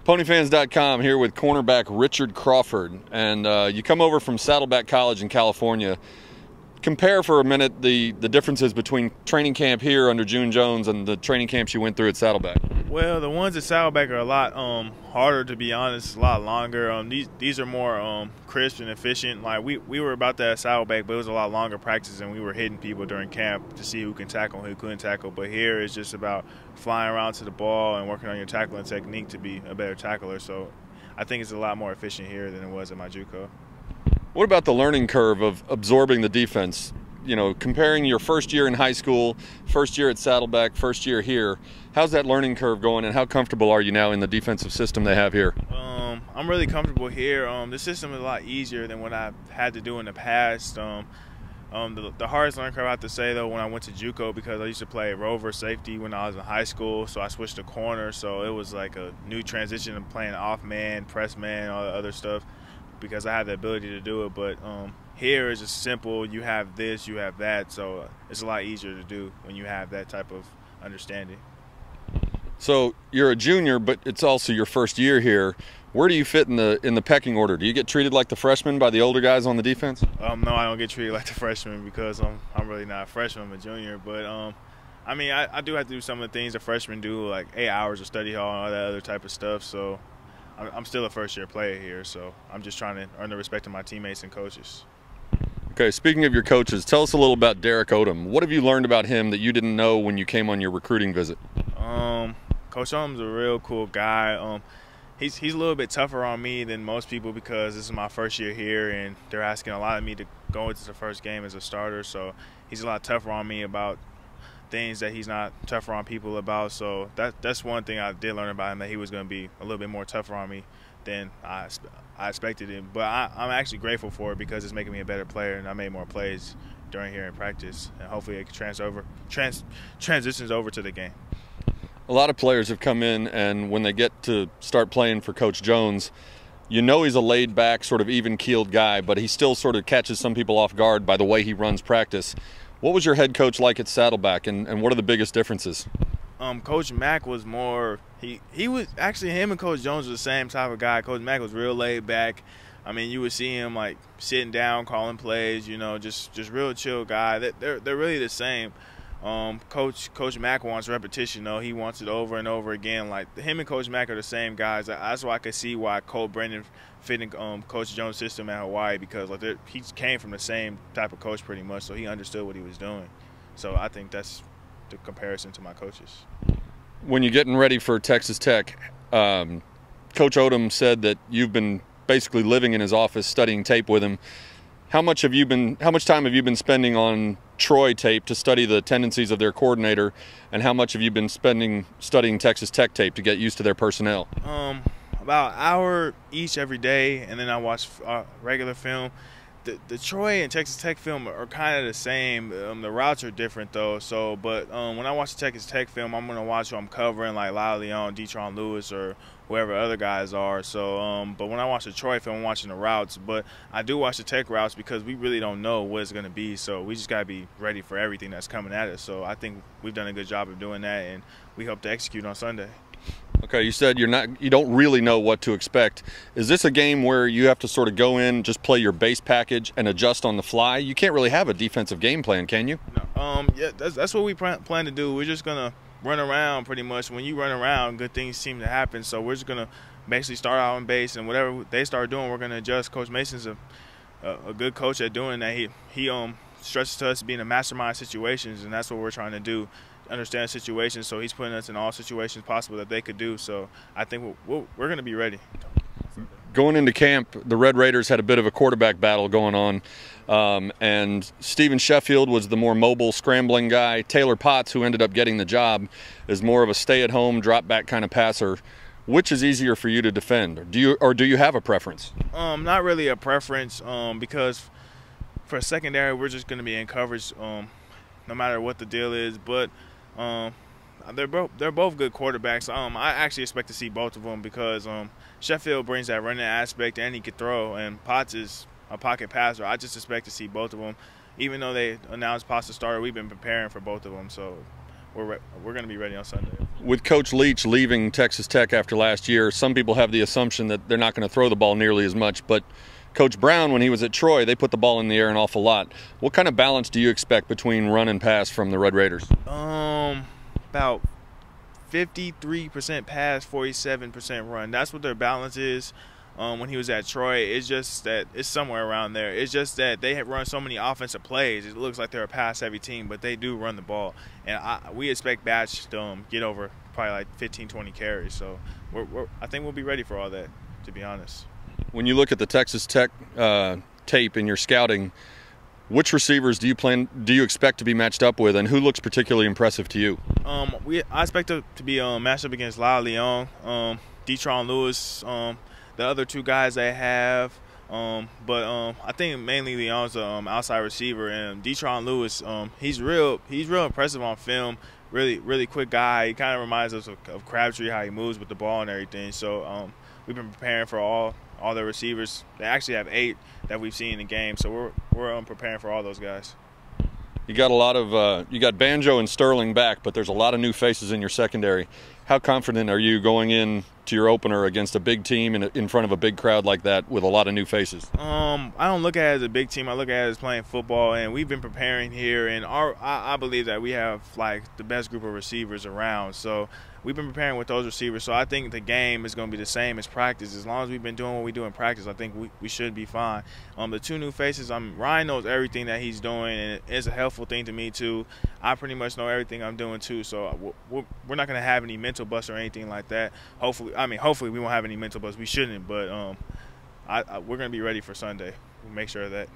Ponyfans.com here with cornerback Richard Crawford, and you come over from Saddleback College in California. Compare for a minute the differences between training camp here under June Jones and the training camps you went through at Saddleback. Well, the ones at Saddleback are a lot harder, to be honest, a lot longer. These are more crisp and efficient. Like we were about that at Saddleback, but it was a lot longer practice, and we were hitting people during camp to see who can tackle and who couldn't tackle. But here it's just about flying around to the ball and working on your tackling technique to be a better tackler. So I think it's a lot more efficient here than it was at my JUCO. What about the learning curve of absorbing the defense? You know, comparing your first year in high school, first year at Saddleback, first year here, how's that learning curve going, and how comfortable are you now in the defensive system they have here? I'm really comfortable here. The system is a lot easier than what I've had to do in the past. The hardest learning curve I have to say, though, when I went to JUCO, because I used to play rover safety when I was in high school, so I switched to corner, so it was like a new transition of playing off man, press man, all the other stuff, because I had the ability to do it. But here is just simple. You have this, you have that, so it's a lot easier to do when you have that type of understanding. So you're a junior, but it's also your first year here. Where do you fit in the pecking order? Do you get treated like the freshman by the older guys on the defense? No, I don't get treated like the freshman because I'm really not a freshman. I'm a junior. But I mean, I do have to do some of the things the freshmen do, like 8 hours of study hall and all that other type of stuff. So I'm still a first-year player here, so I'm just trying to earn the respect of my teammates and coaches. Okay, speaking of your coaches, tell us a little about Derek Odom. What have you learned about him that you didn't know when you came on your recruiting visit? Coach Odom's a real cool guy. He's a little bit tougher on me than most people because this is my first year here, and they're asking a lot of me to go into the first game as a starter. So he's a lot tougher on me about things that he's not tougher on people about. So that's one thing I did learn about him, that he was going to be a little bit more tougher on me than I expected him. But I'm actually grateful for it because it's making me a better player, and I made more plays during here in practice, and hopefully it transitions over to the game. A lot of players have come in, and when they get to start playing for Coach Jones, you know he's a laid-back, sort of even-keeled guy, but he still sort of catches some people off guard by the way he runs practice. What was your head coach like at Saddleback, and what are the biggest differences? Coach Mack was more he was actually, him and Coach Jones were the same type of guy. Coach Mack was real laid back. I mean, you would see him like sitting down, calling plays, you know, just real chill guy. They're really the same. Coach Mack wants repetition, though. He wants it over and over again. Like, him and Coach Mack are the same guys. That's why I could see why Cole Brennan fit in Coach Jones' system at Hawaii, because like he came from the same type of coach pretty much, so he understood what he was doing. So I think that's the comparison to my coaches. When you're getting ready for Texas Tech, Coach Odom said that you've been basically living in his office studying tape with him. How much time have you been spending on Troy tape to study the tendencies of their coordinator, and how much have you been studying Texas Tech tape to get used to their personnel? About an hour each every day, and then I watch regular film. The Troy and Texas Tech film are kind of the same. The routes are different, though. So, but when I watch the Texas Tech film, I'm gonna watch who I'm covering, like Lyle Leon, Detron Lewis, or whoever other guys are. So, but when I watch the Troy film, I'm watching the routes. But I do watch the Tech routes because we really don't know what it's gonna be. So we just gotta be ready for everything that's coming at us. So I think we've done a good job of doing that, and we hope to execute on Sunday. Okay, you said you don't really know what to expect. Is this a game where you have to sort of go in, just play your base package and adjust on the fly? You can't really have a defensive game plan, can you? No. Yeah, that's what we plan to do. We're just gonna run around pretty much. When you run around, good things seem to happen. So we're just gonna basically start out on base, and whatever they start doing, we're gonna adjust. Coach Mason's a good coach at doing that. He stresses to us being a mastermind situations, and that's what we're trying to do. Understand situations, so he's putting us in all situations possible that they could do. So I think we're going to be ready. Going into camp, the Red Raiders had a bit of a quarterback battle going on, and Steven Sheffield was the more mobile, scrambling guy. Taylor Potts, who ended up getting the job, is more of a stay-at-home, drop-back kind of passer. Which is easier for you to defend, or do you have a preference? Not really a preference, because for secondary, we're just going to be in coverage no matter what the deal is. But they're both good quarterbacks. I actually expect to see both of them because Sheffield brings that running aspect, and he can throw, and Potts is a pocket passer. I just expect to see both of them. Even though they announced Potts to starter, we've been preparing for both of them. So we're going to be ready on Sunday. With Coach Leach leaving Texas Tech after last year, some people have the assumption that they're not going to throw the ball nearly as much, but Coach Brown, when he was at Troy, they put the ball in the air an awful lot. What kind of balance do you expect between run and pass from the Red Raiders? About 53% pass, 47% run. That's what their balance is. When he was at Troy, it's just that it's somewhere around there. It's just that they have run so many offensive plays. It looks like they're a pass-heavy team, but they do run the ball. And we expect Batch to get over probably like 15, 20 carries. So I think we'll be ready for all that, to be honest. When you look at the Texas Tech tape in your scouting, which receivers do you expect to be matched up with, and who looks particularly impressive to you? I expect to be matched up against Lyle Leon, Detron Lewis, the other two guys they have. But I think mainly Leon's the outside receiver, and Detron Lewis, he's real impressive on film. Really quick guy. He kind of reminds us of Crabtree, how he moves with the ball and everything. So we've been preparing for all the receivers. They actually have 8 that we've seen in the game, so we're preparing for all those guys. You got a lot of you got Banjo and Sterling back, but there's a lot of new faces in your secondary. How confident are you going in to your opener against a big team in front of a big crowd like that with a lot of new faces? I don't look at it as a big team. I look at it as playing football, and we've been preparing here, and I believe that we have like the best group of receivers around. So we've been preparing with those receivers. So I think the game is going to be the same as practice. As long as we've been doing what we do in practice, I think we should be fine. The 2 new faces, Ryan knows everything that he's doing, and it's a helpful thing to me too. I pretty much know everything I'm doing too, so we're not going to have any mental busts or anything like that. Hopefully we won't have any mental busts. We shouldn't, but we're going to be ready for Sunday. We'll make sure of that.